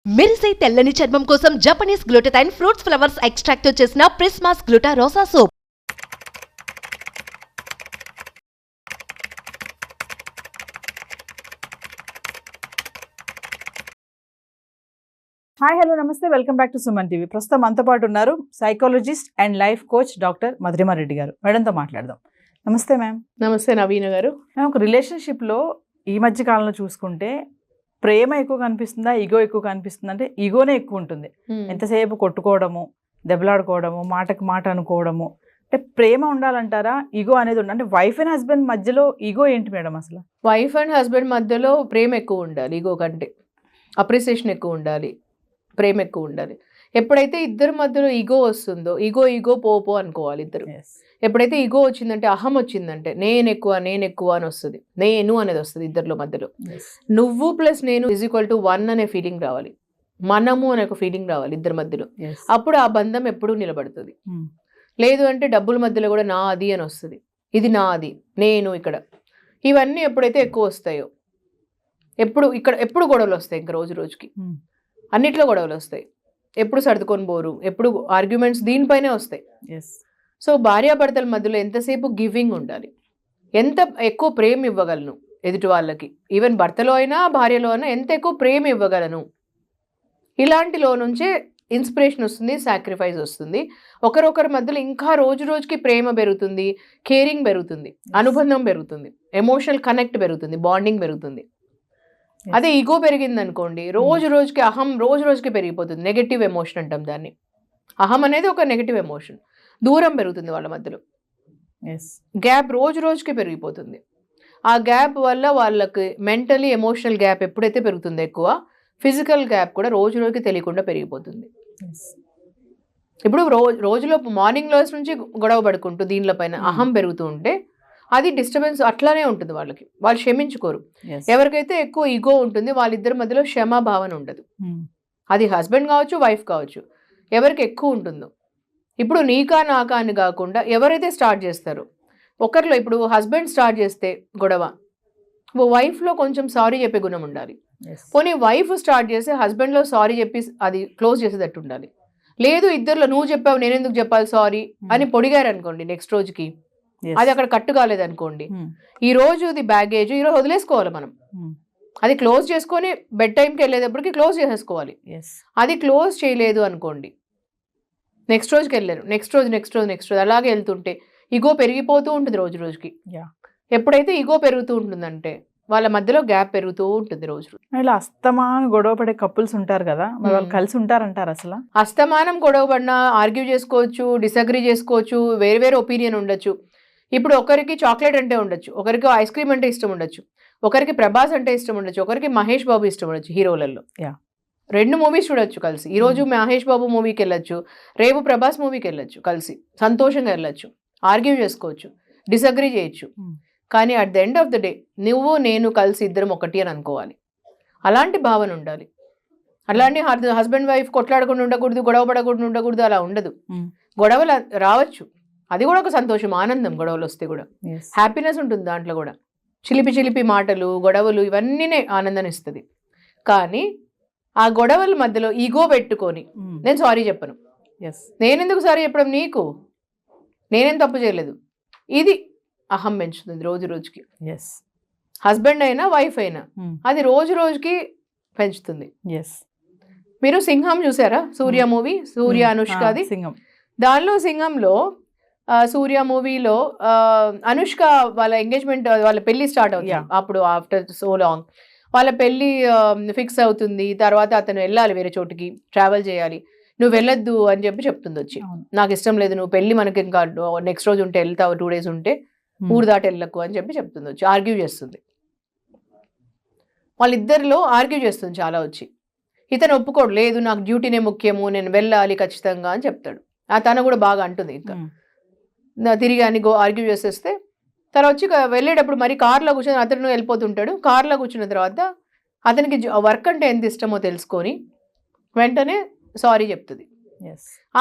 మెరిసే తెల్లని చర్మం కోసం Japanese glutathione fruits flowers extract తో చేసిన Prismas gluta rosa soap. Hi hello నమస్తే, welcome back to Suman TV. ప్రస్తుతం మనతో పాటు ఉన్నారు psychologist and life coach doctor Madhurima Reddy గారు. మేడంతో మాట్లాడదాం. నమస్తే మ్యామ్. నమస్తే నవీన గారు. మేము ఒక రిలేషన్షిప్లో ఈ మధ్య కాలంలో చూసుకుంటే ప్రేమ ఎక్కువ కనిపిస్తుందా, ఈగో ఎక్కువ కనిపిస్తుందా అంటే ఈగోనే ఎక్కువ ఉంటుంది. ఎంతసేపు కొట్టుకోవడము, దెబ్బలాడుకోవడము, మాటకు మాట అనుకోవడము. అంటే ప్రేమ ఉండాలంటారా, ఈగో అనేది ఉండాలి? అంటే వైఫ్ అండ్ హస్బెండ్ మధ్యలో ఈగో ఏంటి మేడం అసలు? వైఫ్ అండ్ హస్బెండ్ మధ్యలో ప్రేమ ఎక్కువ ఉండాలి, ఈగో కంటే అప్రిసియేషన్ ఎక్కువ ఉండాలి, ప్రేమ ఎక్కువ ఉండాలి. ఎప్పుడైతే ఇద్దరి మధ్యలో ఈగో వస్తుందో, ఈగో పో అనుకోవాలి ఇద్దరు. ఎప్పుడైతే ఈగో వచ్చిందంటే, అహం వచ్చిందంటే, నేను ఎక్కువ అని వస్తుంది, నేను అనేది వస్తుంది ఇద్దరిలో మధ్యలో. నువ్వు ప్లస్ నేను =1 అనే ఫీలింగ్ రావాలి, మనము అనే ఒక ఫీలింగ్ రావాలి ఇద్దరి మధ్యలో. అప్పుడు ఆ బంధం ఎప్పుడూ నిలబడుతుంది. లేదు అంటే డబ్బుల మధ్యలో కూడా నాది అని వస్తుంది, ఇది నాది, నేను ఇక్కడ. ఇవన్నీ ఎప్పుడైతే ఎక్కువ వస్తాయో, ఎప్పుడు గొడవలు వస్తాయి. ఇంకా రోజు రోజుకి అన్నిట్లో గొడవలు వస్తాయి. ఎప్పుడు సర్దుకొని పోరు, ఎప్పుడు ఆర్గ్యుమెంట్స్ దీనిపైనే వస్తాయి. సో భార్యాభర్తల మధ్యలో ఎంతసేపు గివింగ్ ఉండాలి. ఎంత ఎక్కువ ప్రేమ ఇవ్వగలను ఎదుటి వాళ్ళకి, ఈవెన్ భర్తలో అయినా భార్యలో అయినా ఎంత ఎక్కువ ప్రేమ ఇవ్వగలను, ఇలాంటిలో నుంచే ఇన్స్పిరేషన్ వస్తుంది, సాక్రిఫైస్ వస్తుంది. ఒకరొకరి మధ్యలో ఇంకా రోజు రోజుకి ప్రేమ పెరుగుతుంది, కేరింగ్ పెరుగుతుంది, అనుబంధం పెరుగుతుంది, ఎమోషనల్ కనెక్ట్ పెరుగుతుంది, బాండింగ్ పెరుగుతుంది. అదే ఈగో పెరిగింది అనుకోండి, రోజు రోజుకి అహం రోజు రోజుకి పెరిగిపోతుంది. నెగటివ్ ఎమోషన్ అంటాం దాన్ని. అహం అనేది ఒక నెగటివ్ ఎమోషన్. దూరం పెరుగుతుంది వాళ్ళ మధ్యలో, గ్యాప్ రోజు రోజుకి పెరిగిపోతుంది. ఆ గ్యాప్ వల్ల వాళ్ళకి మెంటలీ ఎమోషనల్ గ్యాప్ ఎప్పుడైతే పెరుగుతుందో ఎక్కువ, ఫిజికల్ గ్యాప్ కూడా రోజు రోజుకి తెలియకుండా పెరిగిపోతుంది. ఇప్పుడు రోజులో మార్నింగ్ లోస్ నుంచి గొడవ పడుకుంటూ దీనిలో పైన అహం పెరుగుతూ ఉంటే అది డిస్టర్బెన్స్ అట్లానే ఉంటుంది వాళ్ళకి. వాళ్ళు క్షమించుకోరు. ఎవరికైతే ఎక్కువ ఈగో ఉంటుంది వాళ్ళిద్దరి మధ్యలో క్షమాభావన ఉండదు. అది హస్బెండ్ కావచ్చు, వైఫ్ కావచ్చు, ఎవరికి ఎక్కువ ఉంటుందో. ఇప్పుడు నీకా నాకా అని కాకుండా ఎవరైతే స్టార్ట్ చేస్తారో ఒకరిలో, ఇప్పుడు హస్బెండ్ స్టార్ట్ చేస్తే గొడవ, వైఫ్లో కొంచెం సారీ చెప్పే గుణం ఉండాలి. పోనీ వైఫ్ స్టార్ట్ చేస్తే హస్బెండ్లో సారీ చెప్పి అది క్లోజ్ చేసేటట్టు ఉండాలి. లేదు ఇద్దరిలో నువ్వు చెప్పావు నేనెందుకు చెప్పాలి సారీ అని పొడిగారు అనుకోండి, నెక్స్ట్ రోజుకి అది అక్కడ కట్టు కాలేదనుకోండి, ఈ రోజుది బ్యాగేజ్ ఈరోజు వదిలేసుకోవాలి మనం. అది క్లోజ్ చేసుకొని బెడ్ టైంకి వెళ్ళేటప్పటికి క్లోజ్ చేసేసుకోవాలి. అది క్లోజ్ చేయలేదు అనుకోండి, నెక్స్ట్ రోజుకి వెళ్ళారు, నెక్స్ట్ రోజు అలాగే వెళ్తుంటే ఈగో పెరిగిపోతూ ఉంటుంది రోజు రోజుకి. ఎప్పుడైతే ఈగో పెరుగుతూ ఉంటుందంటే వాళ్ళ మధ్యలో గ్యాప్ పెరుగుతూ ఉంటుంది రోజు. ఇలా అస్తమానం గొడవ పడే కపుల్స్ ఉంటారు కదా, వాళ్ళు కలిసి ఉంటారంటారు అసలు? అస్తమానం గొడవ పడినా ఆర్గ్యూ చేసుకోవచ్చు, డిసగ్రీ చేసుకోవచ్చు, వేరే వేరే ఒపీనియన్ ఉండొచ్చు. ఇప్పుడు ఒకరికి చాక్లెట్ అంటే ఉండొచ్చు, ఒకరికి ఐస్ క్రీమ్ అంటే ఇష్టం ఉండొచ్చు, ఒకరికి ప్రభాస్ అంటే ఇష్టం ఉండొచ్చు, ఒకరికి మహేష్ బాబు ఇష్టం ఉండొచ్చు. హీరోలలో 2 మూవీస్ చూడొచ్చు కలిసి. ఈరోజు మహేష్ బాబు మూవీకి వెళ్ళొచ్చు, రేపు ప్రభాస్ మూవీకి వెళ్ళొచ్చు, కలిసి సంతోషంగా వెళ్ళొచ్చు, ఆర్గ్యూ చేసుకోవచ్చు, డిసగ్రీ చేయొచ్చు. కానీ at the end of the day నువ్వు నేను కలిసి ఇద్దరం ఒకటి అని అనుకోవాలి. అలాంటి భావన ఉండాలి. అలాంటి హస్బెండ్ వైఫ్ కొట్లాడకుండా ఉండకూడదు, గొడవ పడకుండా ఉండకూడదు, అలా ఉండదు. గొడవలు రావచ్చు, అది కూడా ఒక సంతోషం, ఆనందం. గొడవలు వస్తే కూడా హ్యాపీనెస్ ఉంటుంది దాంట్లో కూడా. చిలిపి మాటలు, గొడవలు ఇవన్నీనే ఆనందాన్ని ఇస్తుంది. కానీ ఆ గొడవల మధ్యలో ఈగో పెట్టుకొని నేను సారీ చెప్పను, నేనెందుకు సారీ చెప్పడం, నీకు నేనేం తప్పు చేయలేదు, ఇది అహం పెంచుతుంది రోజు రోజుకి. హస్బెండ్ అయినా వైఫ్ అయినా అది రోజు రోజుకి పెంచుతుంది. మీరు సింహం చూసారా? సూర్య మూవీ, సూర్య అనుష్కది. దానిలో సింహంలో సూర్య మూవీలో అనుష్క వాళ్ళ ఎంగేజ్మెంట్, వాళ్ళ పెళ్లి స్టార్ట్ అవుతుంది. అప్పుడు ఆఫ్టర్ సో లాంగ్ వాళ్ళ పెళ్లి ఫిక్స్ అవుతుంది. తర్వాత అతను వెళ్ళాలి వేరే చోటుకి, ట్రావెల్ చేయాలి. నువ్వు వెళ్ళొద్దు అని చెప్తుంది వచ్చి, నాకు ఇష్టం లేదు, నువ్వు పెళ్లి మనకి ఇంకా నెక్స్ట్ రోజు ఉంటే వెళ్తావు, 2 days ఉంటే ఊరు దాటి వెళ్ళకు అని చెప్తుంది వచ్చి. ఆర్గ్యూ చేస్తుంది, వాళ్ళిద్దరిలో ఆర్గ్యూ చేస్తుంది చాలా వచ్చి. ఇతను ఒప్పుకోడు, లేదు నాకు డ్యూటీనే ముఖ్యము, నేను వెళ్ళాలి ఖచ్చితంగా అని చెప్తాడు. తను కూడా బాగా అంటుంది, ఇంకా తిరిగి అని ఆర్గ్యూ చేసేస్తే తర్వాత వచ్చి వెళ్ళేటప్పుడు మరి కార్లో కూర్చొని అతను వెళ్ళిపోతుంటాడు. కార్లో కూర్చున్న తర్వాత అతనికి వర్క్ అంటే ఎంత ఇష్టమో తెలుసుకొని వెంటనే సారీ చెప్తుంది.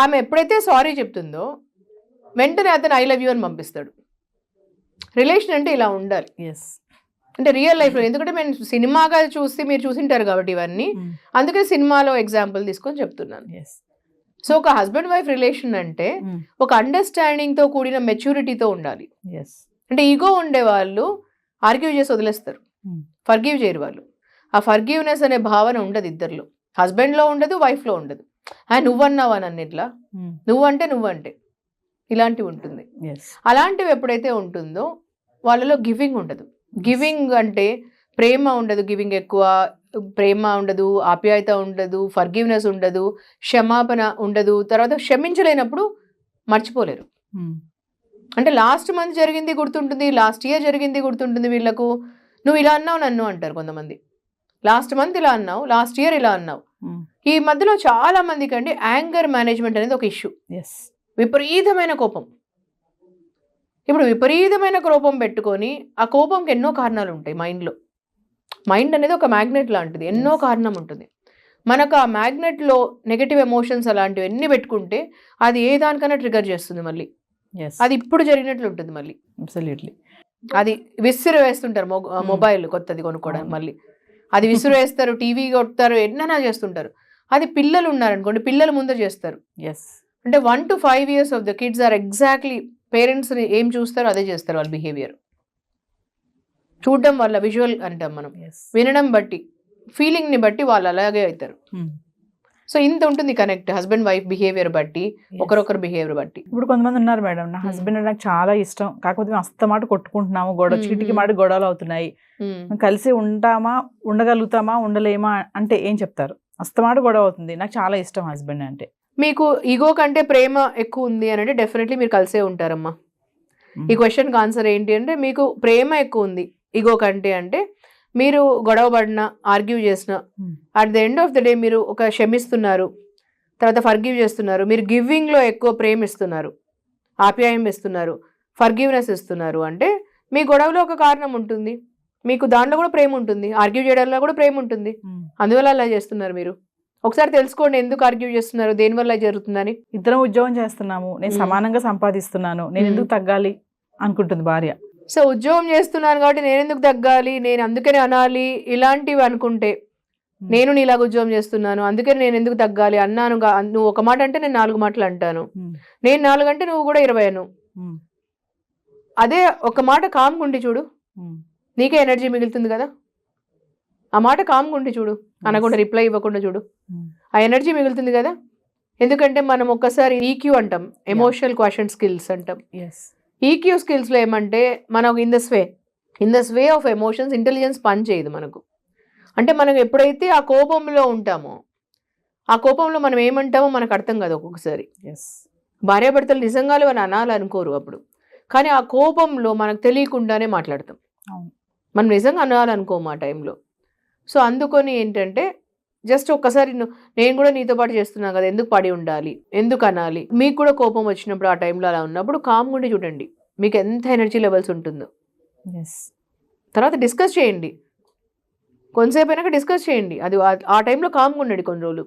ఆమె ఎప్పుడైతే సారీ చెప్తుందో వెంటనే అతను ఐ లవ్ యూ అని పంపిస్తాడు. రిలేషన్ అంటే ఇలా ఉండాలి. అంటే రియల్ లైఫ్లో, ఎందుకంటే మేము సినిమాగా చూస్తే మీరు చూసింటారు కాబట్టి ఇవన్నీ, అందుకే సినిమాలో ఎగ్జాంపుల్ తీసుకొని చెప్తున్నాను. సో ఒక హస్బెండ్ వైఫ్ రిలేషన్ అంటే ఒక అండర్స్టాండింగ్తో కూడిన మెచ్యూరిటీతో ఉండాలి. అంటే ఈగో ఉండే వాళ్ళు ఆర్గ్యూ చేసి వదిలేస్తారు, ఫర్గివ్ చేయరు వాళ్ళు. ఆ ఫర్గివ్నెస్ అనే భావన ఉండదు ఇద్దరిలో, హస్బెండ్లో ఉండదు, వైఫ్లో ఉండదు. నువ్వన్నావా నన్ను ఇట్లా, నువ్వంటే ఇలాంటివి ఉంటుంది. అలాంటివి ఎప్పుడైతే ఉంటుందో వాళ్ళలో గివింగ్ ఉండదు. గివింగ్ అంటే ప్రేమ ఉండదు, గివింగ్ ఎక్కువ, ప్రేమ ఉండదు, ఆప్యాయత ఉండదు, ఫర్గివ్నెస్ ఉండదు, క్షమాపణ ఉండదు. తర్వాత క్షమించలేనప్పుడు మర్చిపోలేరు. అంటే లాస్ట్ మంత్ జరిగింది గుర్తుంటుంది, లాస్ట్ ఇయర్ జరిగింది గుర్తుంటుంది వీళ్ళకు. నువ్వు ఇలా అన్నావు నన్ను అంటారు కొంతమంది. లాస్ట్ మంత్ ఇలా అన్నావు, లాస్ట్ ఇయర్ ఇలా అన్నావు. ఈ మధ్యలో చాలా మందికి అండి యాంగర్ మేనేజ్మెంట్ అనేది ఒక ఇష్యూ. విపరీతమైన కోపం. ఇప్పుడు విపరీతమైన కోపం పెట్టుకొని ఆ కోపంకి ఎన్నో కారణాలు ఉంటాయి మైండ్లో. మైండ్ అనేది ఒక మ్యాగ్నెట్ లాంటిది, ఎన్నో కారణం ఉంటుంది. మనకు ఆ మ్యాగ్నెట్లో నెగటివ్ ఎమోషన్స్ అలాంటివి ఎన్ని పెట్టుకుంటే అది ఏ దానికైనా ట్రిగర్ చేస్తుంది మళ్ళీ. అది ఇప్పుడు జరిగినట్లు ఉంటుంది మళ్ళీ. అబ్సల్యూట్లీ. అది విసిరు వేస్తుంటారు, మొబైల్ కొత్తది కొనుక్కోవడానికి మళ్ళీ అది విసిరు వేస్తారు, టీవీ కొడతారు, ఎన్నైనా చేస్తుంటారు. అది పిల్లలు ఉన్నారనుకోండి, పిల్లల ముందే చేస్తారు. అంటే 1 to 5 years of the kids are exactly parents ఏం చూస్తారో అదే చేస్తారు. వాళ్ళ బిహేవియర్ చూడడం వల్ల, విజువల్ అంటాం మనం, వినడం బట్టి, ఫీలింగ్ని బట్టి వాళ్ళు అలాగే అవుతారు. సో ఇంత ఉంటుంది కనెక్ట్ హస్బెండ్ వైఫ్ బిహేవియర్ బట్టి, ఒకరొకరు బిహేవియర్ బట్టి. ఇప్పుడు కొంతమంది ఉన్నారు మేడం, నా హస్బెండ్ నాకు చాలా ఇష్టం, కాకపోతే మేము అస్తమాట కొట్టుకుంటున్నాము, చీటికి మాట గొడవలు అవుతున్నాయి, కలిసి ఉండగలుగుతామా ఉండలేమా అంటే ఏం చెప్తారు? అస్తమాట గొడవ అవుతుంది, నాకు చాలా ఇష్టం హస్బెండ్ అంటే. మీకు ఈగో కంటే ప్రేమ ఎక్కువ ఉంది అని అంటే డెఫినెట్లీ మీరు కలిసే ఉంటారమ్మా. ఈ క్వశ్చన్కి ఆన్సర్ ఏంటి అంటే, మీకు ప్రేమ ఎక్కువ ఉంది ఈగో కంటే అంటే, మీరు గొడవ పడినా, ఆర్గ్యూ చేసినా, at the end of the day మీరు ఒక క్షమిస్తున్నారు, తర్వాత ఫర్గివ్ చేస్తున్నారు, మీరు గివింగ్లో ఎక్కువ ప్రేమ ఇస్తున్నారు, ఆప్యాయం ఇస్తున్నారు, ఫర్గివ్నెస్ ఇస్తున్నారు అంటే మీ గొడవలో ఒక కారణం ఉంటుంది, మీకు దాంట్లో కూడా ప్రేమ ఉంటుంది, ఆర్గ్యూ చేయడంలో కూడా ప్రేమ ఉంటుంది, అందువల్ల అలా చేస్తున్నారు మీరు. ఒకసారి తెలుసుకోండి ఎందుకు ఆర్గ్యూ చేస్తున్నారు, దేనివల్ల జరుగుతుందని. ఇద్దరం ఉద్యోగం చేస్తున్నాము, నేను సమానంగా సంపాదిస్తున్నాను, నేను ఎందుకు తగ్గాలి అనుకుంటుంది భార్య. సో ఉద్యోగం చేస్తున్నాను కాబట్టి నేను ఎందుకు తగ్గాలి, నేను అందుకనే అనాలి, ఇలాంటివి అనుకుంటే, నేను నీలాగా ఉద్యోగం చేస్తున్నాను అందుకని నేను ఎందుకు తగ్గాలి అన్నాను, నువ్వు ఒక మాట అంటే నేను 4 మాటలు అంటాను, నేను 4 అంటే నువ్వు కూడా 20 అను. అదే ఒక మాట కామ్గుండి చూడు, నీకే ఎనర్జీ మిగులుతుంది కదా. ఆ మాట కామ్గుండి చూడు, అనకుండా రిప్లై ఇవ్వకుండా చూడు, ఆ ఎనర్జీ మిగులుతుంది కదా. ఎందుకంటే మనం ఒక్కసారి ఈక్యూ అంటాం, ఎమోషనల్ క్వశ్చన్ స్కిల్స్ అంటాం. ఈక్యూ స్కిల్స్లో ఏమంటే, మనం in the sway of emotions intelligence పని చేయదు మనకు. అంటే మనం ఎప్పుడైతే ఆ కోపంలో ఉంటామో, ఆ కోపంలో మనం ఏమంటామో మనకు అర్థం కాదు ఒక్కొక్కసారి. భార్యాభర్తలు నిజంగానే అని అనాలనుకోరు అప్పుడు, కానీ ఆ కోపంలో మనకు తెలియకుండానే మాట్లాడతాం, మనం నిజంగా అనాలనుకోము ఆ టైంలో. సో అందుకొని ఏంటంటే, జస్ట్ ఒక్కసారి నేను కూడా నీతో పాటు చేస్తున్నాను కదా, ఎందుకు పడి ఉండాలి, ఎందుకు అనాలి. మీకు కూడా కోపం వచ్చినప్పుడు ఆ టైంలో అలా ఉన్నప్పుడు కామ్గుండి చూడండి మీకు ఎంత ఎనర్జీ లెవెల్స్ ఉంటుందో. తర్వాత డిస్కస్ చేయండి, కొంతసేపు అయినాక డిస్కస్ చేయండి. అది ఆ టైంలో కామ్గా ఉండండి కొన్ని రోజులు,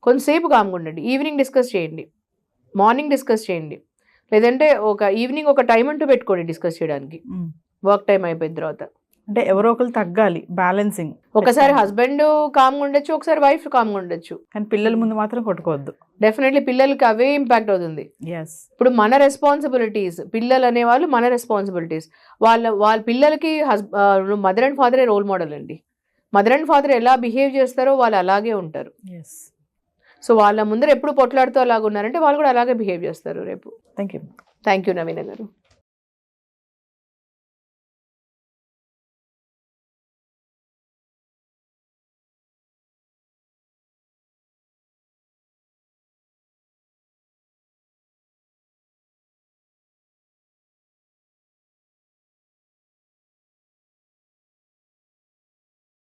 కొంతసేపు కామ్గా ఉండండి. ఈవినింగ్ డిస్కస్ చేయండి, మార్నింగ్ డిస్కస్ చేయండి, లేదంటే ఒక ఈవినింగ్ ఒక టైం అంటూ పెట్టుకోండి డిస్కస్ చేయడానికి. వర్క్ టైం అయిపోయిన తర్వాత అంటే ఎవరో ఒకరు తగ్గాలి, బ్యాలెన్సింగ్. ఒకసారి హస్బెండ్ కామ్గా ఉండొచ్చు, ఒకసారి వైఫ్ కామ్గా ఉండొచ్చు, కానీ పిల్లల ముందు మాత్రం కొట్టుకోవద్దు. డెఫినెట్లీ పిల్లలకి అవే ఇంపాక్ట్ అవుతుంది. ఇప్పుడు మన రెస్పాన్సిబిలిటీస్, పిల్లలు అనేవాళ్ళు మన రెస్పాన్సిబిలిటీస్. వాళ్ళ పిల్లలకి మదర్ అండ్ ఫాదరే రోల్ మోడల్ అండి. మదర్ అండ్ ఫాదర్ ఎలా బిహేవ్ చేస్తారో వాళ్ళు అలాగే ఉంటారు. సో వాళ్ళ ముందర ఎప్పుడు పొట్లాడుతూ అలాగ ఉన్నారంటే వాళ్ళు కూడా అలాగే బిహేవ్ చేస్తారు రేపు. థ్యాంక్ యూ నవీన గారు.